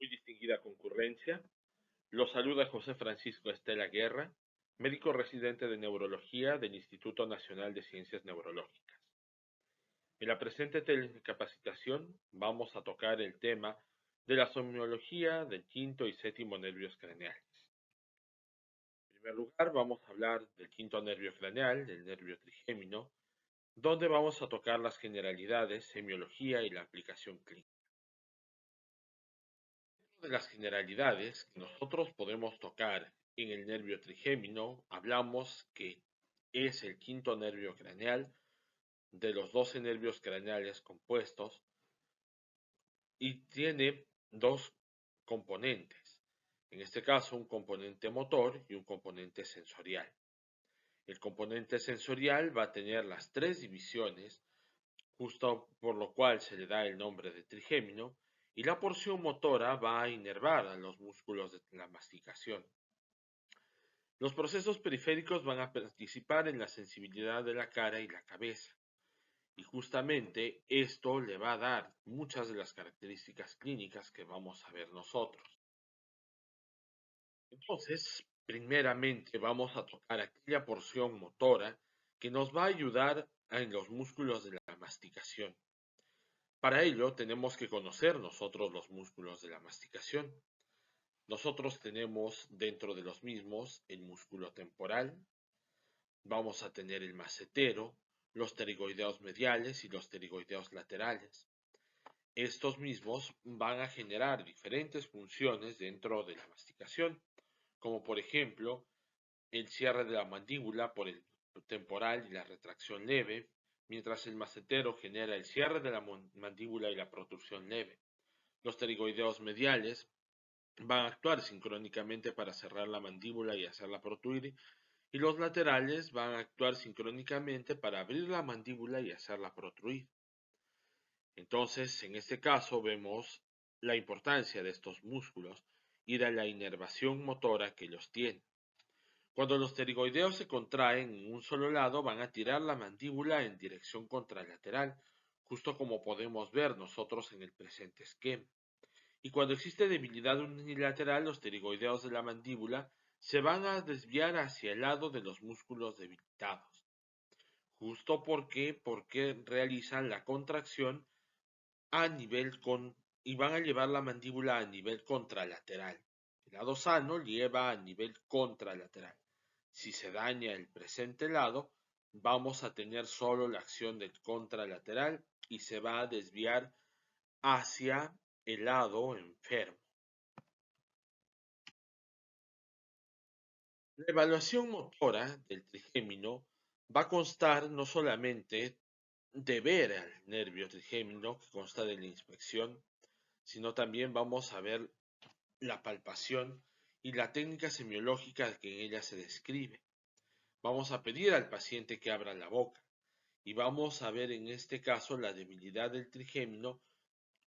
Muy distinguida concurrencia, los saluda José Francisco Estela Guerra, médico residente de neurología del Instituto Nacional de Ciencias Neurológicas. En la presente telecapacitación vamos a tocar el tema de la somnología del quinto y séptimo nervios craneales. En primer lugar, vamos a hablar del quinto nervio craneal, del nervio trigémino, donde vamos a tocar las generalidades, semiología y la aplicación clínica. De las generalidades que nosotros podemos tocar en el nervio trigémino, hablamos que es el quinto nervio craneal de los 12 nervios craneales compuestos y tiene dos componentes. En este caso, un componente motor y un componente sensorial. El componente sensorial va a tener las tres divisiones, justo por lo cual se le da el nombre de trigémino, y la porción motora va a inervar a los músculos de la masticación. Los procesos periféricos van a participar en la sensibilidad de la cara y la cabeza, y justamente esto le va a dar muchas de las características clínicas que vamos a ver nosotros. Entonces, primeramente vamos a tocar aquella porción motora que nos va a ayudar en los músculos de la masticación. Para ello tenemos que conocer nosotros los músculos de la masticación. Nosotros tenemos dentro de los mismos el músculo temporal, vamos a tener el macetero, los pterigoideos mediales y los pterigoideos laterales. Estos mismos van a generar diferentes funciones dentro de la masticación, como por ejemplo el cierre de la mandíbula por el temporal y la retracción leve, mientras el macetero genera el cierre de la mandíbula y la protrusión leve. Los pterigoideos mediales van a actuar sincrónicamente para cerrar la mandíbula y hacerla protruir, y los laterales van a actuar sincrónicamente para abrir la mandíbula y hacerla protruir. Entonces, en este caso vemos la importancia de estos músculos y de la inervación motora que los tienen. Cuando los pterigoideos se contraen en un solo lado, van a tirar la mandíbula en dirección contralateral, justo como podemos ver nosotros en el presente esquema. Y cuando existe debilidad unilateral, los pterigoideos de la mandíbula se van a desviar hacia el lado de los músculos debilitados, justo porque realizan la contracción a nivel y van a llevar la mandíbula a nivel contralateral. El lado sano lleva a nivel contralateral. Si se daña el presente lado, vamos a tener solo la acción del contralateral y se va a desviar hacia el lado enfermo. La evaluación motora del trigémino va a constar no solamente de ver al nervio trigémino, que consta de la inspección, sino también vamos a ver la palpación y la técnica semiológica que en ella se describe. Vamos a pedir al paciente que abra la boca y vamos a ver en este caso la debilidad del trigémino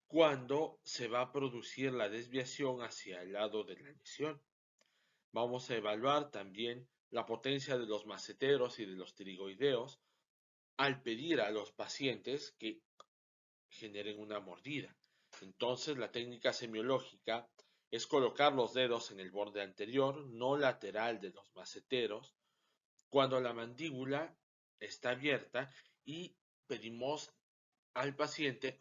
cuando se va a producir la desviación hacia el lado de la lesión. Vamos a evaluar también la potencia de los maceteros y de los pterigoideos al pedir a los pacientes que generen una mordida. Entonces, la técnica semiológica es colocar los dedos en el borde anterior, no lateral de los maceteros, cuando la mandíbula está abierta y pedimos al paciente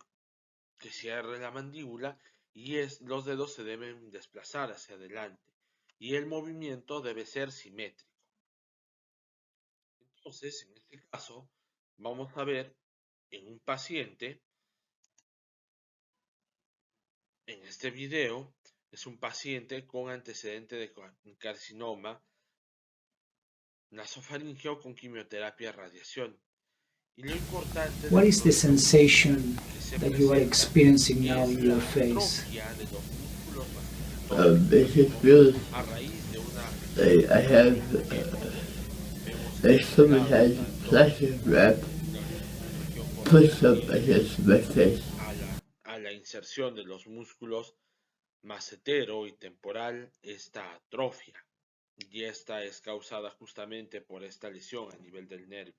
que cierre la mandíbula y los dedos se deben desplazar hacia adelante y el movimiento debe ser simétrico. Entonces, en este caso, vamos a ver en un paciente, en este video, es un paciente con antecedente de carcinoma nasofaringeo con quimioterapia y radiación. Y lo importante What is the dentro de sensation que se that you are presenta experiencing now es in la your face? atrofia de los músculos masticatorios a raíz de una I have vemos my stomach afectado has tanto plastic wrap la región pushed coronal up against my face. a la inserción de los músculos macetero y temporal esta atrofia, y esta es causada justamente por esta lesión a nivel del nervio.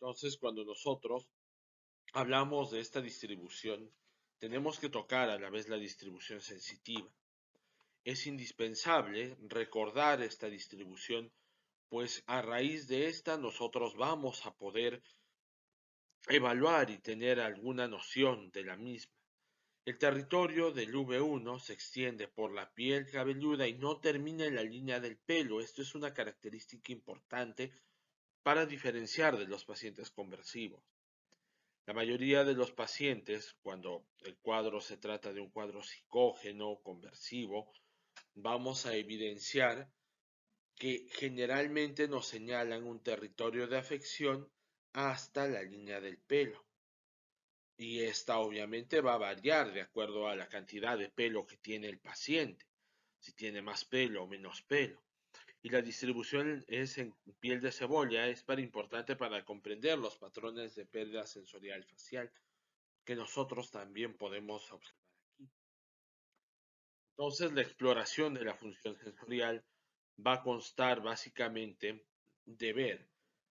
Entonces, cuando nosotros hablamos de esta distribución, tenemos que tocar a la vez la distribución sensitiva. Es indispensable recordar esta distribución, pues a raíz de esta nosotros vamos a poder evaluar y tener alguna noción de la misma. El territorio del V1 se extiende por la piel cabelluda y no termina en la línea del pelo. Esto es una característica importante para diferenciar de los pacientes conversivos. La mayoría de los pacientes, cuando el cuadro se trata de un cuadro psicógeno conversivo, vamos a evidenciar que generalmente nos señalan un territorio de afección hasta la línea del pelo. Y esta obviamente va a variar de acuerdo a la cantidad de pelo que tiene el paciente, si tiene más pelo o menos pelo. Y la distribución es en piel de cebolla, es importante para comprender los patrones de pérdida sensorial facial que nosotros también podemos observar aquí. Entonces, la exploración de la función sensorial va a constar básicamente de ver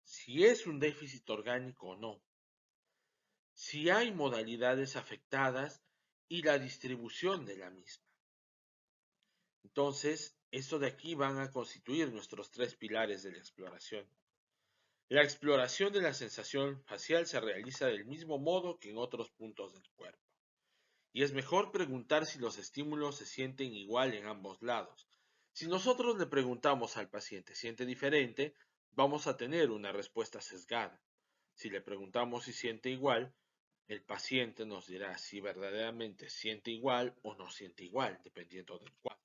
si es un déficit orgánico o no, si hay modalidades afectadas y la distribución de la misma. Entonces, esto de aquí van a constituir nuestros tres pilares de la exploración. La exploración de la sensación facial se realiza del mismo modo que en otros puntos del cuerpo. Y es mejor preguntar si los estímulos se sienten igual en ambos lados. Si nosotros le preguntamos al paciente siente diferente, vamos a tener una respuesta sesgada. Si le preguntamos si siente igual, el paciente nos dirá si verdaderamente siente igual o no siente igual, dependiendo del cuadro.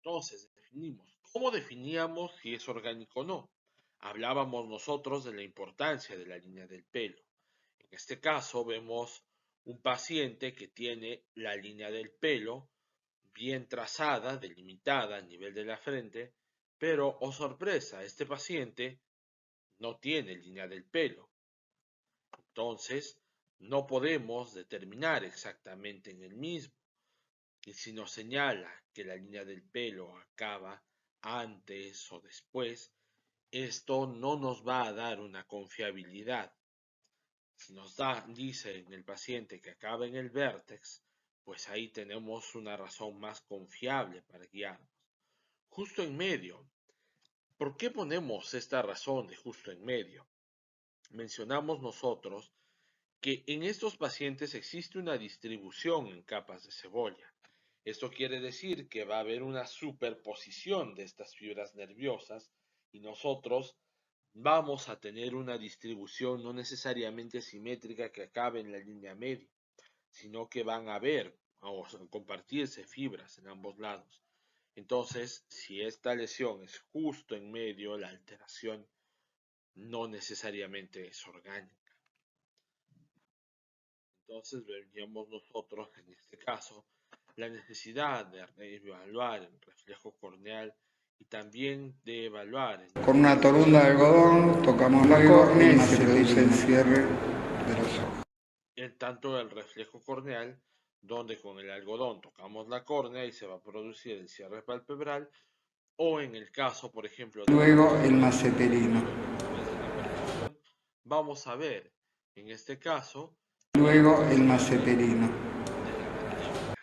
Entonces, definimos. ¿Cómo definíamos si es orgánico o no? Hablábamos nosotros de la importancia de la línea del pelo. En este caso vemos un paciente que tiene la línea del pelo bien trazada, delimitada a nivel de la frente, pero, oh sorpresa, este paciente no tiene línea del pelo. Entonces, no podemos determinar exactamente en el mismo. Y si nos señala que la línea del pelo acaba antes o después, esto no nos va a dar una confiabilidad. Si nos dice en el paciente que acaba en el vértex, pues ahí tenemos una razón más confiable para guiarnos. Justo en medio. ¿Por qué ponemos esta razón de justo en medio? Mencionamos nosotros que en estos pacientes existe una distribución en capas de cebolla. Esto quiere decir que va a haber una superposición de estas fibras nerviosas y nosotros vamos a tener una distribución no necesariamente simétrica que acabe en la línea media, sino que van a haber o compartirse fibras en ambos lados. Entonces, si esta lesión es justo en medio, la alteración no necesariamente es orgánica. Entonces veríamos nosotros, en este caso, la necesidad de evaluar el reflejo corneal y también de evaluar. Con una torunda de algodón tocamos la córnea y se produce el cierre de los ojos. En tanto el reflejo corneal, donde con el algodón tocamos la córnea y se va a producir el cierre palpebral, o en el caso, por ejemplo, luego el maceterino. Vamos a ver, en este caso, luego el maceterino. De la mandíbula,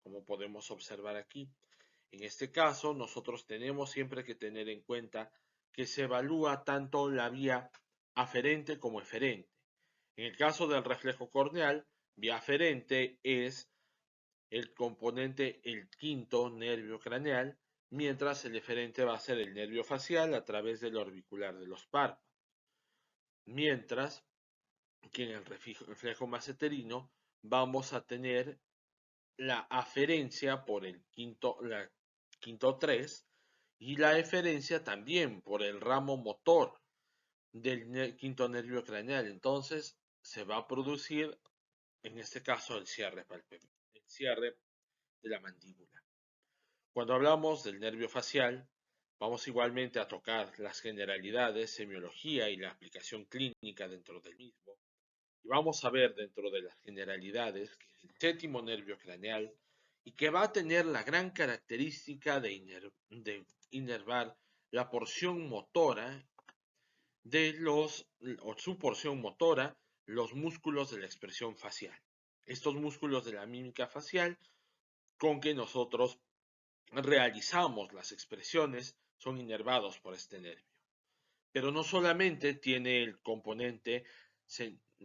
como podemos observar aquí. En este caso, nosotros tenemos siempre que tener en cuenta que se evalúa tanto la vía aferente como eferente. En el caso del reflejo corneal, vía aferente es el componente, el quinto nervio craneal, mientras el eferente va a ser el nervio facial a través del orbicular de los párpados. Mientras que en el reflejo maceterino vamos a tener la aferencia por el quinto 3 y la eferencia también por el ramo motor del quinto nervio craneal. Entonces se va a producir, en este caso, el cierre palpebral, el cierre de la mandíbula. Cuando hablamos del nervio facial, vamos igualmente a tocar las generalidades, semiología y la aplicación clínica dentro del mismo. Y vamos a ver dentro de las generalidades que es el séptimo nervio craneal y que va a tener la gran característica de inervar la porción motora o su porción motora, los músculos de la expresión facial. Estos músculos de la mímica facial con que nosotros realizamos las expresiones son inervados por este nervio. Pero no solamente tiene el componente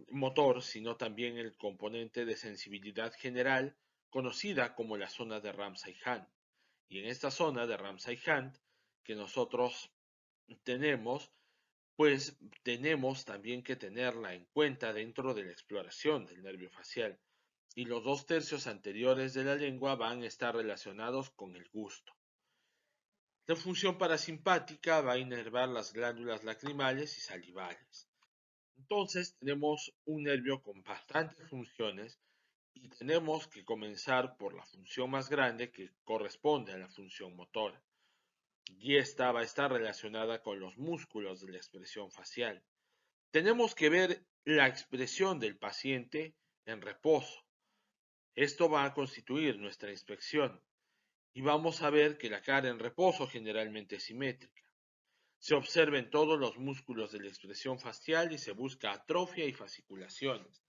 motor, sino también el componente de sensibilidad general, conocida como la zona de Ramsay-Hunt. Y en esta zona de Ramsay-Hunt que nosotros tenemos, pues tenemos también que tenerla en cuenta dentro de la exploración del nervio facial. Y los 2/3 anteriores de la lengua van a estar relacionados con el gusto. La función parasimpática va a inervar las glándulas lacrimales y salivales. Entonces tenemos un nervio con bastantes funciones y tenemos que comenzar por la función más grande que corresponde a la función motora. Y esta va a estar relacionada con los músculos de la expresión facial. Tenemos que ver la expresión del paciente en reposo. Esto va a constituir nuestra inspección y vamos a ver que la cara en reposo generalmente es simétrica. Se observen todos los músculos de la expresión facial y se busca atrofia y fasciculaciones.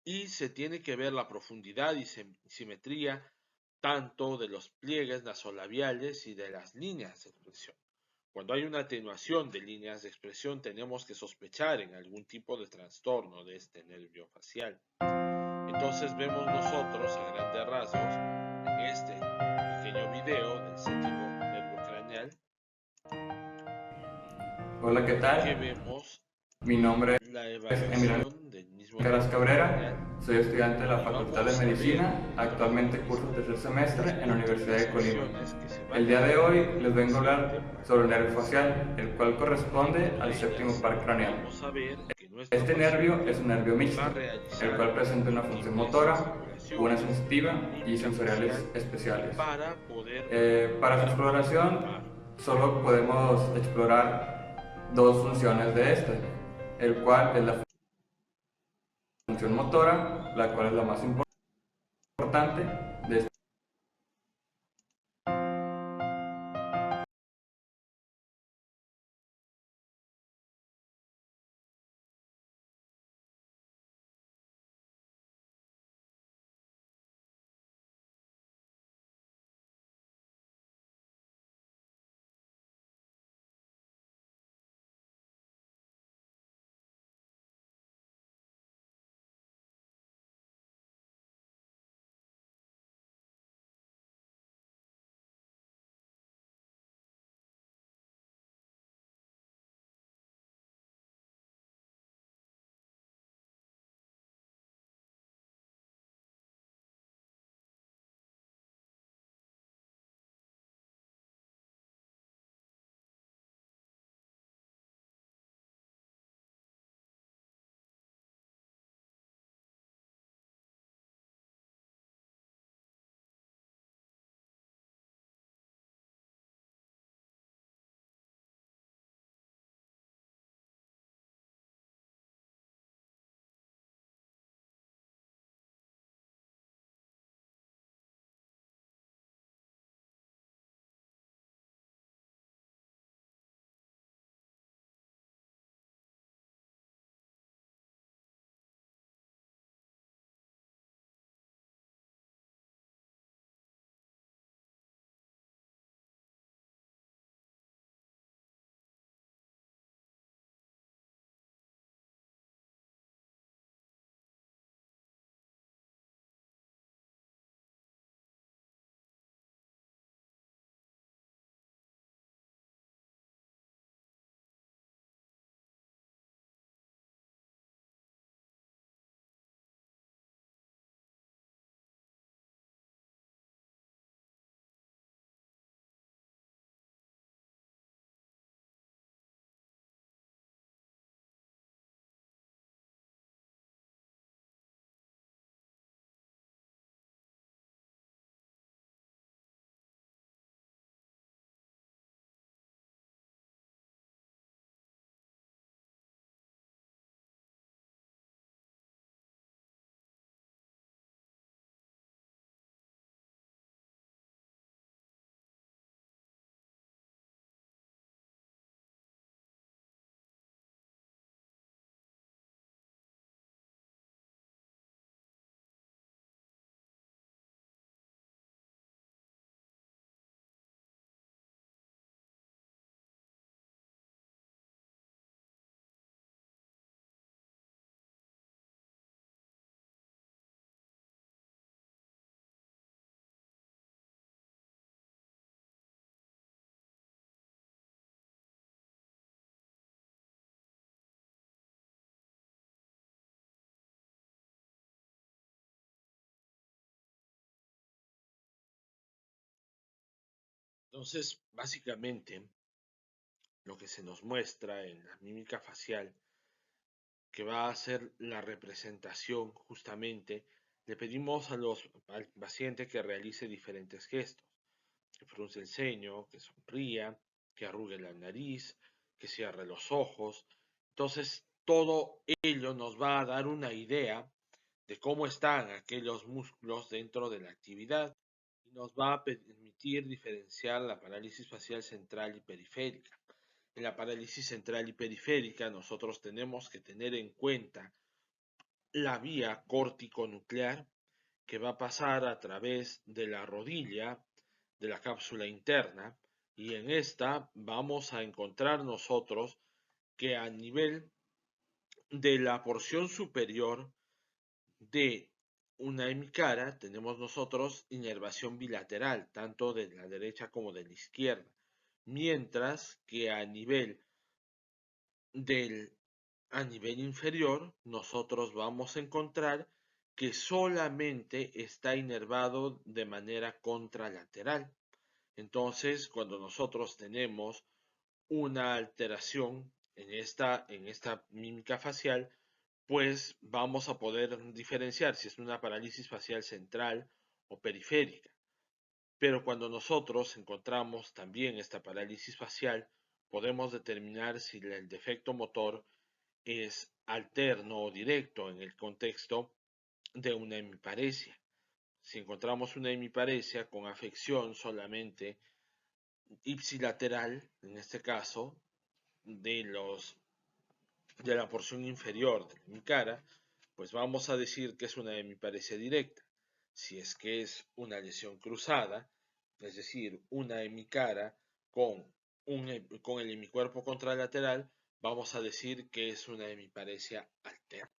Y se tiene que ver la profundidad y simetría tanto de los pliegues nasolabiales y de las líneas de expresión. Cuando hay una atenuación de líneas de expresión, tenemos que sospechar en algún tipo de trastorno de este nervio facial. Entonces vemos nosotros a grandes rasgos en este pequeño video del 7º nervio craneal. Hola, ¿qué Que tal? vemos Mi nombre la es Emiliano evaluación del mismo Caras nervio Cabrera, craneal soy estudiante de la y Facultad de vamos a ver Medicina, a actualmente través curso tercer de semestre las en la Universidad de múltiples Colima. sesiones que se van El día de a hoy hacer les vengo a paciente hablar para sobre el nervio evaluación. facial, el cual corresponde al Entre séptimo ellas, par craneal. vamos a ver que nuestro Este nervio paciente es un nervio va mixto, a el realizar cual presenta una función múltiples motora, una gesticulaciones sensitiva y y mímica sensoriales facial especiales. para poder Para su observar exploración solo podemos explorar dos funciones de este, el cual es la función motora, la cual es la más importante de este Entonces, básicamente, lo que se nos muestra en la mímica facial, que va a ser la representación justamente, le pedimos al paciente que realice diferentes gestos, que frunce el ceño, que sonría, que arrugue la nariz, que cierre los ojos. Entonces, todo ello nos va a dar una idea de cómo están aquellos músculos dentro de la actividad y nos va a permitir diferenciar la parálisis facial central y periférica. En la parálisis central y periférica nosotros tenemos que tener en cuenta la vía córtico-nuclear que va a pasar a través de la rodilla, de la cápsula interna, y en esta vamos a encontrar nosotros que a nivel de la porción superior de una hemicara tenemos nosotros inervación bilateral, tanto de la derecha como de la izquierda, mientras que a nivel inferior nosotros vamos a encontrar que solamente está inervado de manera contralateral. Entonces, cuando nosotros tenemos una alteración en esta mímica facial, pues vamos a poder diferenciar si es una parálisis facial central o periférica. Pero cuando nosotros encontramos también esta parálisis facial, podemos determinar si el defecto motor es alterno o directo en el contexto de una hemiparesia. Si encontramos una hemiparesia con afección solamente ipsilateral, en este caso, de la porción inferior de mi cara, pues vamos a decir que es una hemiparesia directa. Si es que es una lesión cruzada, es decir, una hemicara con, con el hemicuerpo contralateral, vamos a decir que es una hemiparesia alterna.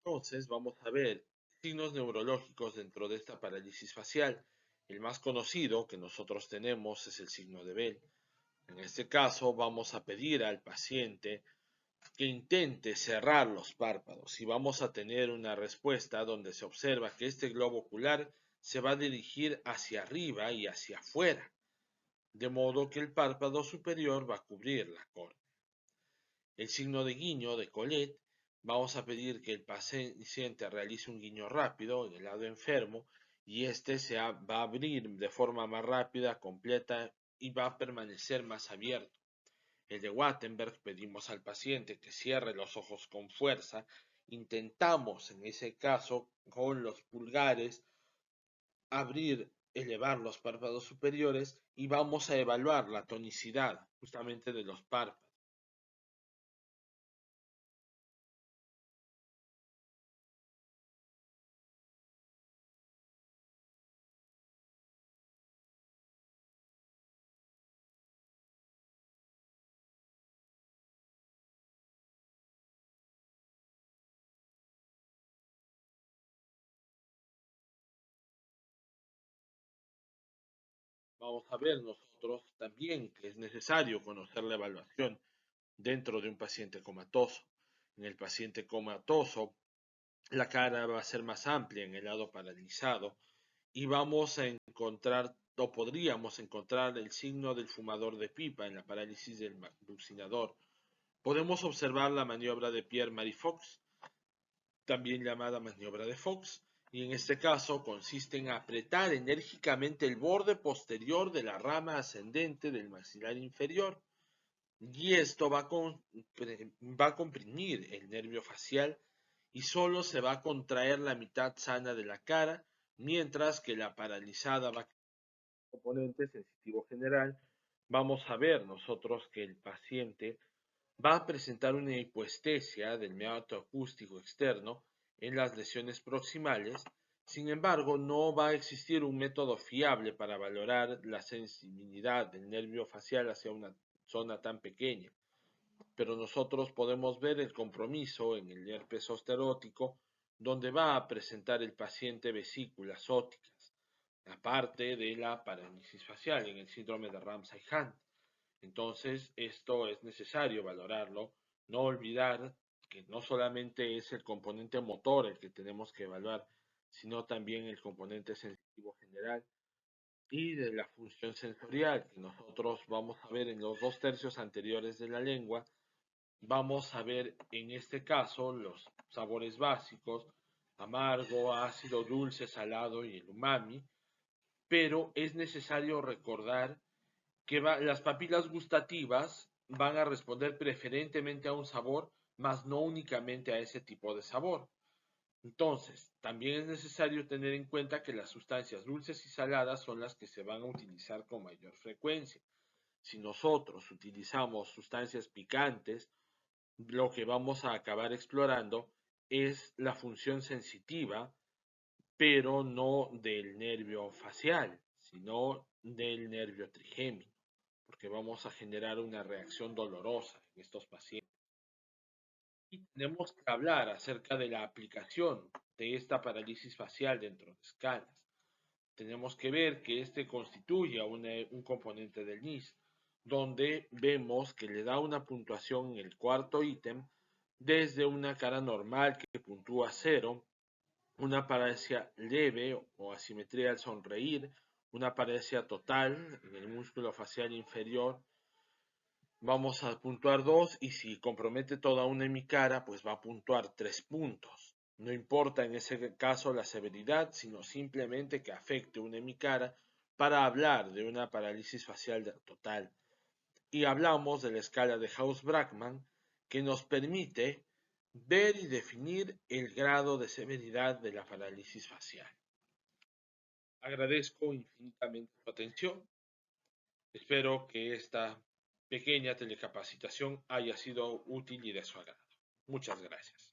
Entonces vamos a ver signos neurológicos dentro de esta parálisis facial. El más conocido que nosotros tenemos es el signo de Bell. En este caso vamos a pedir al paciente que intente cerrar los párpados y vamos a tener una respuesta donde se observa que este globo ocular se va a dirigir hacia arriba y hacia afuera, de modo que el párpado superior va a cubrir la córnea. El signo de guiño de Colette, vamos a pedir que el paciente realice un guiño rápido en el lado enfermo y este va a abrir de forma más rápida, completa y va a permanecer más abierto. El de Wattenberg, pedimos al paciente que cierre los ojos con fuerza. Intentamos en ese caso con los pulgares abrir, elevar los párpados superiores y vamos a evaluar la tonicidad justamente de los párpados. Vamos a ver nosotros también que es necesario conocer la evaluación dentro de un paciente comatoso. En el paciente comatoso, la cara va a ser más amplia en el lado paralizado y vamos a encontrar o podríamos encontrar el signo del fumador de pipa en la parálisis del bucinador. Podemos observar la maniobra de Pierre-Marie Fox, también llamada maniobra de Fox, y en este caso consiste en apretar enérgicamente el borde posterior de la rama ascendente del maxilar inferior, y esto va a comprimir el nervio facial y solo se va a contraer la mitad sana de la cara, mientras que la paralizada va a componente sensitivo general. Vamos a ver nosotros que el paciente va a presentar una hipoestesia del meato acústico externo en las lesiones proximales. Sin embargo, no va a existir un método fiable para valorar la sensibilidad del nervio facial hacia una zona tan pequeña, pero nosotros podemos ver el compromiso en el herpes zosterótico, donde va a presentar el paciente vesículas ópticas, aparte de la parálisis facial en el síndrome de Ramsay-Hunt. Entonces, esto es necesario valorarlo, no olvidar que no solamente es el componente motor el que tenemos que evaluar, sino también el componente sensitivo general. y de la función sensorial que nosotros vamos a ver en los 2/3 anteriores de la lengua. Vamos a ver en este caso los sabores básicos: amargo, ácido, dulce, salado y el umami. Pero es necesario recordar que las papilas gustativas van a responder preferentemente a un sabor, más no únicamente a ese tipo de sabor. Entonces, también es necesario tener en cuenta que las sustancias dulces y saladas son las que se van a utilizar con mayor frecuencia. Si nosotros utilizamos sustancias picantes, lo que vamos a acabar explorando es la función sensitiva, pero no del nervio facial, sino del nervio trigémino, porque vamos a generar una reacción dolorosa en estos pacientes. Y tenemos que hablar acerca de la aplicación de esta parálisis facial dentro de escalas. Tenemos que ver que este constituye un componente del NIS, donde vemos que le da una puntuación en el cuarto ítem, desde una cara normal que puntúa 0, una paresia leve o asimetría al sonreír, una paresia total en el músculo facial inferior, vamos a puntuar 2, y si compromete toda una hemicara, pues va a puntuar 3 puntos. No importa en ese caso la severidad, sino simplemente que afecte una hemicara para hablar de una parálisis facial total. Y hablamos de la escala de Gauss-Brackmann, que nos permite ver y definir el grado de severidad de la parálisis facial. Agradezco infinitamente su atención. Espero que esta pequeña telecapacitación haya sido útil y de su agrado. Muchas gracias.